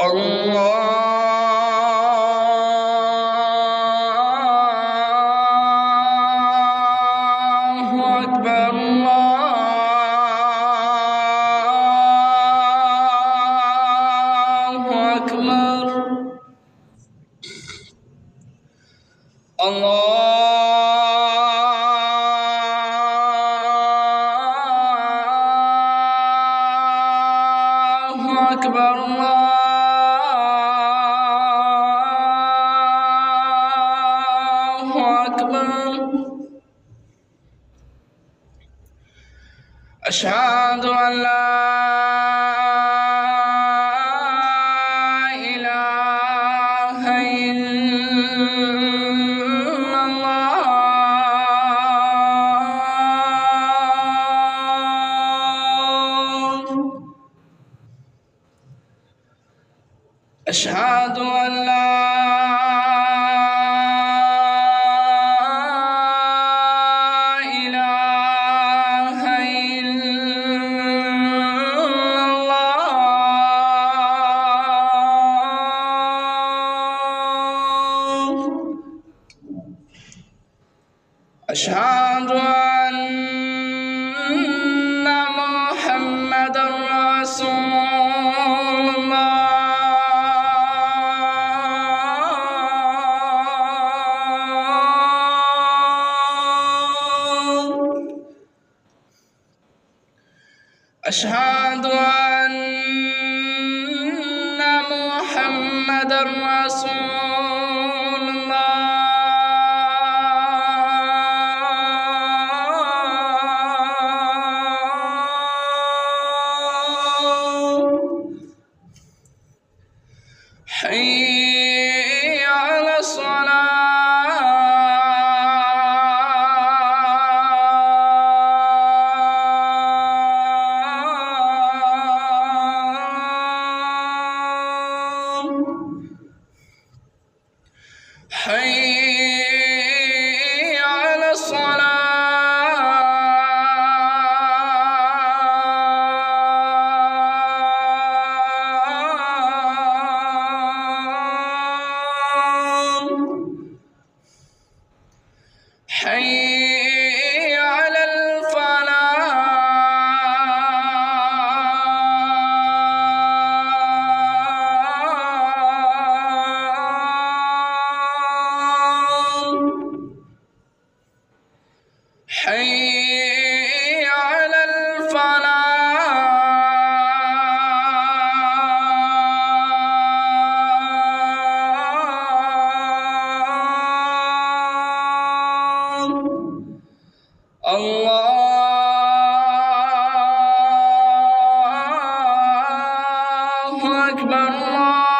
الله أكبر الله أكبر الله أكبر الله أكبر أشهد أن لا إله إلا الله أشهد أن لا إله إلا الله أشهد أن محمدًا رسول الله أشهد أن محمدًا رسول الله حي على الصلاة حي على الصلاة حي على الفلاح حي على الفلاح الله أكبر الله